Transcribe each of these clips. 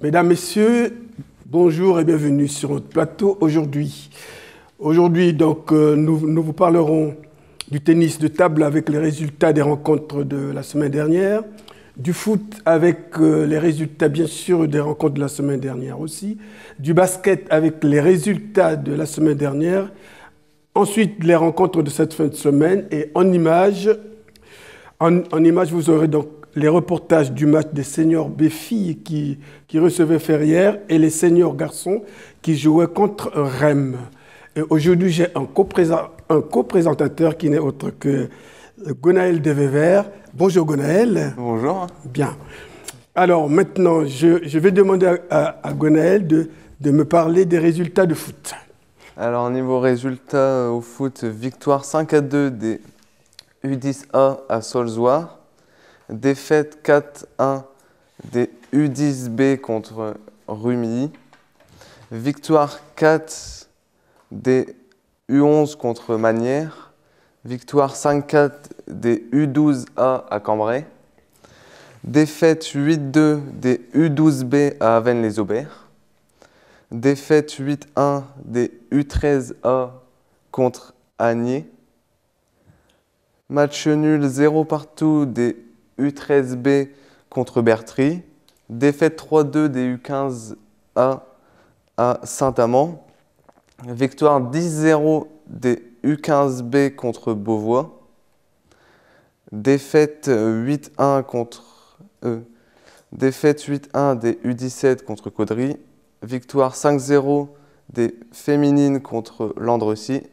Mesdames, Messieurs, bonjour et bienvenue sur notre plateau aujourd'hui. Nous vous parlerons du tennis de table avec les résultats des rencontres de la semaine dernière, du foot avec les résultats bien sûr des rencontres de la semaine dernière aussi, du basket avec les résultats de la semaine dernière, ensuite les rencontres de cette fin de semaine et en images, vous aurez donc les reportages du match des seniors B-filles qui recevaient Ferrières et les seniors garçons qui jouaient contre Rennes. Et aujourd'hui, j'ai un co-présentateur qui n'est autre que Gonaël Devever. Bonjour Gonaël. Bonjour. Bien. Alors maintenant, je vais demander à Gonaël de me parler des résultats de foot. Alors niveau résultats au foot, victoire 5-2 des U10A à Solzoir. Défaite 4-1 des U10B contre Rumilly. Victoire 4 des U11 contre Manières. Victoire 5-4 des U12A à Cambrai. Défaite 8-2 des U12B à Avesnes-les-Aubert. Défaite 8-1 des U13A contre Agnier. Match nul 0 partout des U13B contre Bertry. Défaite 3-2 des U15A à Saint-Amand. Victoire 10-0 des U15B contre Beauvois. Défaite 8-1 Défaite 8-1 des U17 contre Caudry. Victoire 5-0 des féminines contre Landrecy.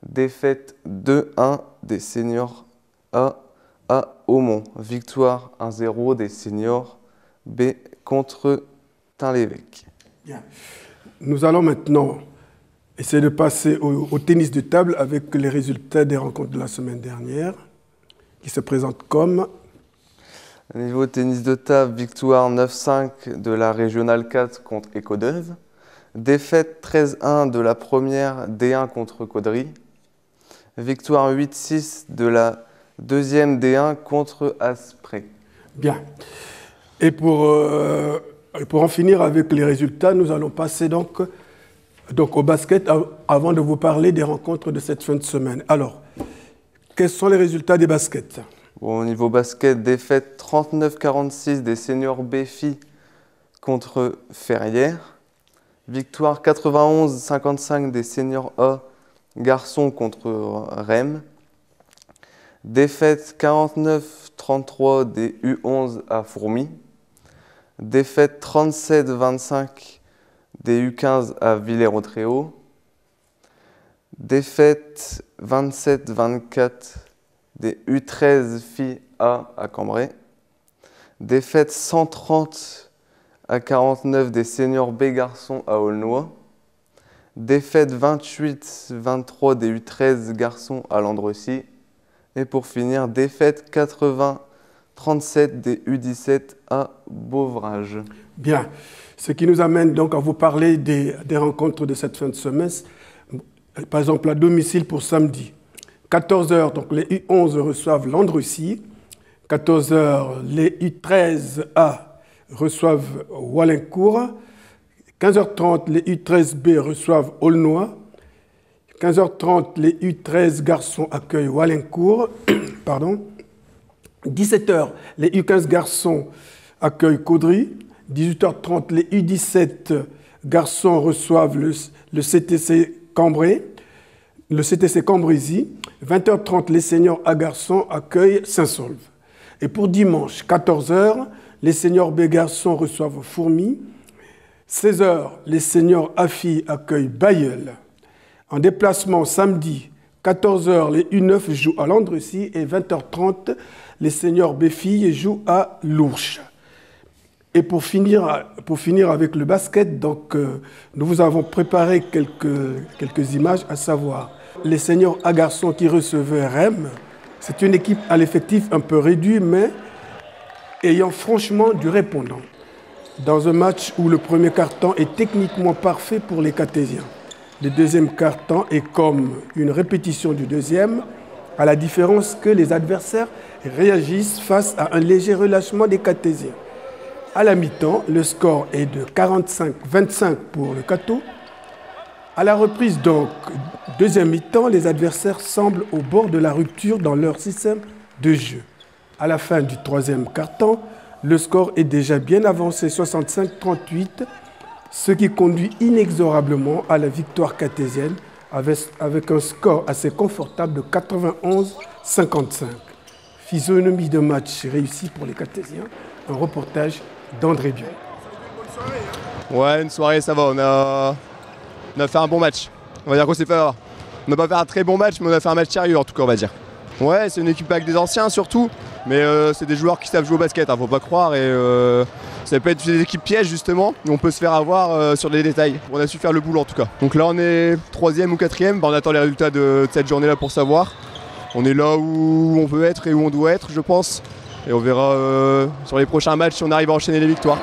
Défaite 2-1 des seniors A à Aumont. Victoire 1-0 des seniors B contre Tain-l'Évêque. Bien. Nous allons maintenant essayer de passer au tennis de table avec les résultats des rencontres de la semaine dernière, qui se présentent comme... Au niveau tennis de table, victoire 9-5 de la régionale 4 contre Écodeuve. Défaite 13-1 de la première D1 contre Caudry. Victoire 8-6 de la deuxième D1 contre Asprey. Bien. Et pour en finir avec les résultats, nous allons passer donc au basket avant de vous parler des rencontres de cette fin de semaine. Alors, quels sont les résultats des baskets? Bon, au niveau basket, défaite 39-46 des seniors B-filles contre Ferrières. Victoire 91-55 des seniors A garçons contre Rennes. Défaite 49-33 des U11 à Fourmies. Défaite 37-25 des U15 à Villers-au-Tréau. Défaite 27-24 des U13 filles A à Cambrai. Défaite 130-49 des seniors B garçons à Aulnois. Défaite 28-23 des U13 garçons à Landrecy. Et pour finir, défaite 80-37 des U17 à Beauvrage. Bien. Ce qui nous amène donc à vous parler des rencontres de cette fin de semaine. Par exemple, à domicile pour samedi. 14h, donc les U11 reçoivent Landrecy. 14h, les U13A reçoivent Wallincourt. 15h30, les U13B reçoivent Aulnois. 15h30, les U13 garçons accueillent Wallincourt. Pardon. 17h, les U15 garçons accueillent Caudry. 18h30, les U17 garçons reçoivent le CTC Cambrai, le CTC Cambrésis. 20h30, les seniors A garçons accueillent Saint-Saulve. Et pour dimanche, 14h, les seniors B garçons reçoivent Fourmies. 16h, les seniors A filles accueillent Bailleul. En déplacement samedi, 14h, les U9 jouent à Landrecy et 20h30, les seniors B filles jouent à Lourches. Et pour finir avec le basket, donc, nous vous avons préparé quelques images, à savoir les seniors A garçons qui recevaient Rennes. C'est une équipe à l'effectif un peu réduit, mais ayant franchement du répondant. Dans un match où le premier quart-temps est techniquement parfait pour les Cartésiens. Le deuxième quart-temps est comme une répétition du deuxième, à la différence que les adversaires réagissent face à un léger relâchement des Cartésiens. À la mi-temps, le score est de 45-25 pour le Cateau. À la reprise, donc, deuxième mi-temps, les adversaires semblent au bord de la rupture dans leur système de jeu. À la fin du troisième quart-temps, le score est déjà bien avancé, 65-38, ce qui conduit inexorablement à la victoire cartésienne avec un score assez confortable de 91-55. Physionomie de match réussie pour les Cartésiens. Un reportage d'André Bion. Ouais, une soirée, ça va. On a fait un bon match. On va dire qu'on s'est fait avoir. On n'a pas fait un très bon match, mais on a fait un match sérieux en tout cas, on va dire. Ouais, c'est une équipe avec des anciens surtout, mais c'est des joueurs qui savent jouer au basket, faut pas croire. Et ça peut être des équipes pièges justement, où on peut se faire avoir sur les détails. On a su faire le boulot en tout cas. Donc là, on est 3e ou 4e, on attend les résultats de cette journée-là pour savoir. On est là où on veut être et où on doit être, je pense. Et on verra sur les prochains matchs si on arrive à enchaîner les victoires.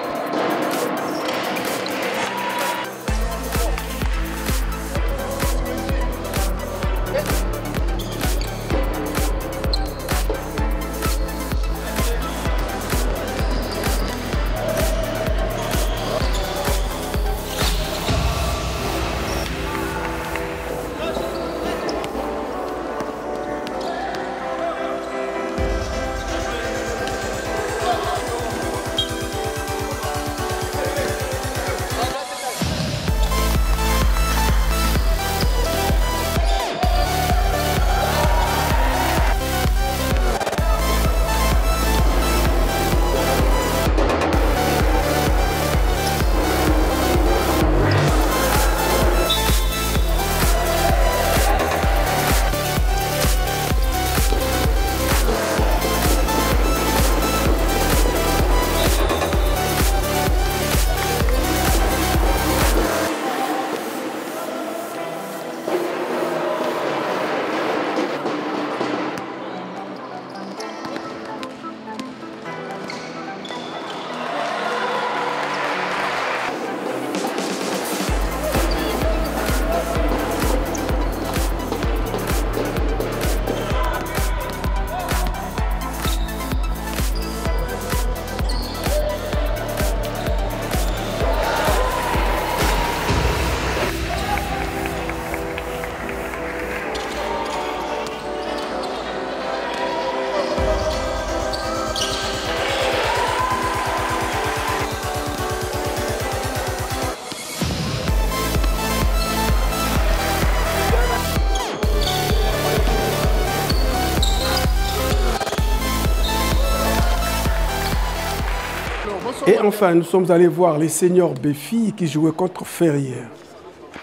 Et enfin, nous sommes allés voir les seniors B-filles qui jouaient contre Ferrières.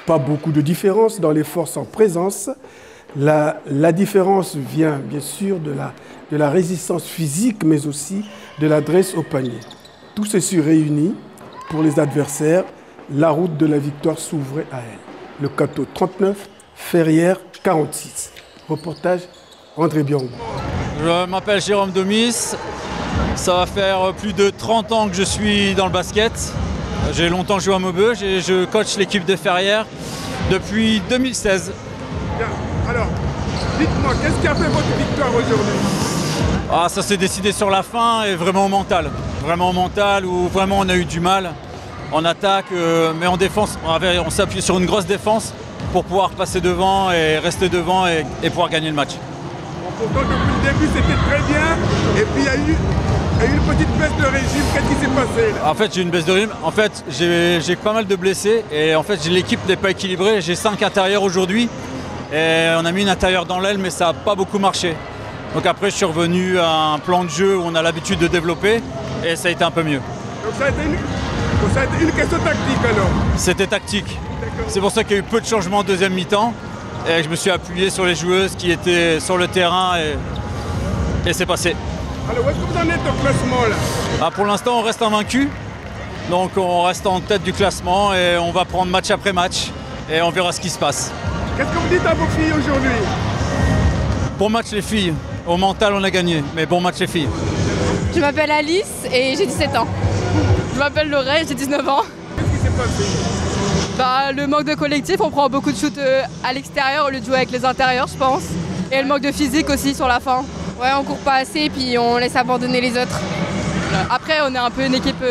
Pas beaucoup de différence dans les forces en présence. La différence vient bien sûr de la résistance physique, mais aussi de l'adresse au panier. Tout ceci réuni, pour les adversaires, la route de la victoire s'ouvrait à elle. Le Cateau 39, Ferrières 46. Reportage André Bion. Je m'appelle Jérôme Domis. Ça va faire plus de 30 ans que je suis dans le basket. J'ai longtemps joué à Maubeuge et je coach l'équipe de Ferrières depuis 2016. Bien. Alors, dites-moi, qu'est-ce qui a fait votre victoire aujourd'hui? Ça s'est décidé sur la fin et vraiment au mental. Vraiment au mental où vraiment on a eu du mal en attaque, mais en défense, on s'est appuyé sur une grosse défense pour pouvoir passer devant et rester devant et pouvoir gagner le match. Pourtant, depuis le début, c'était très bien. Et puis, il y a eu une petite baisse de régime. Qu'est-ce qui s'est passé là? En fait, j'ai une baisse de régime. En fait, j'ai pas mal de blessés. Et en fait, l'équipe n'est pas équilibrée. J'ai 5 intérieurs aujourd'hui. Et on a mis une intérieure dans l'aile, mais ça n'a pas beaucoup marché. Donc après, je suis revenu à un plan de jeu où on a l'habitude de développer. Et ça a été un peu mieux. Donc ça a été une question tactique alors? C'était tactique. C'est pour ça qu'il y a eu peu de changements en deuxième mi-temps. Et je me suis appuyé sur les joueuses qui étaient sur le terrain et c'est passé. Alors où est-ce que vous en êtes au classement là? Pour l'instant on reste invaincu, donc on reste en tête du classement et on va prendre match après match et on verra ce qui se passe. Qu'est-ce que vous dites à vos filles aujourd'hui? Bon match les filles, au mental on a gagné, mais bon match les filles. Je m'appelle Alice et j'ai 17 ans. Je m'appelle Lorraine, j'ai 19 ans. Qu'est-ce qui s'est passé? Le manque de collectif, on prend beaucoup de shoots à l'extérieur au lieu de jouer avec les intérieurs, je pense. Et le manque de physique aussi sur la fin. Ouais, on court pas assez et puis on laisse abandonner les autres. Voilà. Après, on est un peu une équipe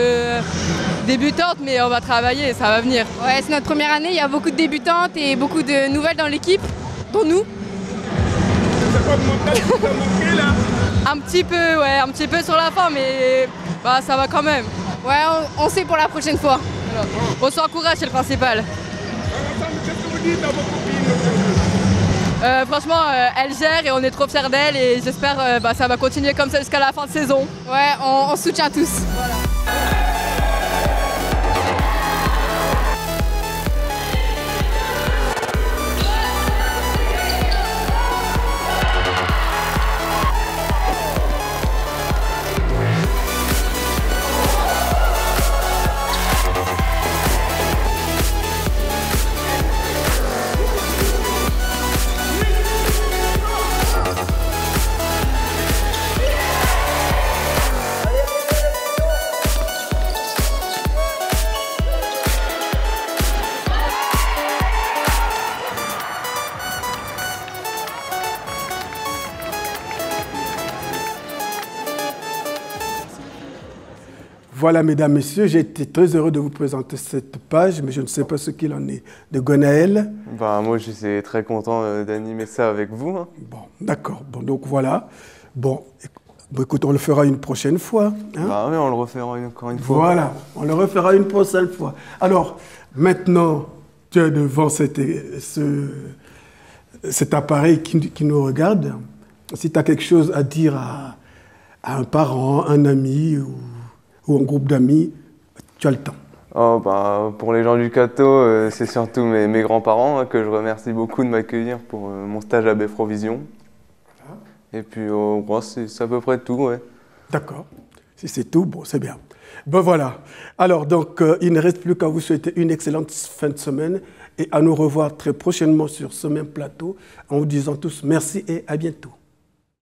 débutante, mais on va travailler, ça va venir. Ouais, c'est notre première année, il y a beaucoup de débutantes et beaucoup de nouvelles dans l'équipe, dont nous. Un petit peu sur la fin, mais bah, ça va quand même. Ouais, on sait pour la prochaine fois. Voilà. On s'encourage, c'est le principal. Franchement, elle gère et on est trop fiers d'elle et j'espère que ça va continuer comme ça jusqu'à la fin de saison. Ouais, on soutient tous. Voilà. Voilà, mesdames, messieurs, j'ai été très heureux de vous présenter cette page, mais je ne sais pas ce qu'il en est de Gwenaël. Bah, moi, je suis très content d'animer ça avec vous. Hein. Bon, d'accord. Bon, donc voilà. Bon, écoute, on le fera une prochaine fois. Hein? Bah oui, on le refera encore une fois. Voilà, on le refera une prochaine fois. Alors, maintenant, tu es devant cet appareil qui nous regarde. Si tu as quelque chose à dire à un parent, un ami ou un groupe d'amis, tu as le temps. Oh, bah, pour les gens du Cateau, c'est surtout mes grands-parents que je remercie beaucoup de m'accueillir pour mon stage à Befrovision. Et puis, c'est à peu près tout, ouais. D'accord. Si c'est tout, bon, c'est bien. Ben voilà. Alors, donc, il ne reste plus qu'à vous souhaiter une excellente fin de semaine et à nous revoir très prochainement sur ce même plateau en vous disant tous merci et à bientôt.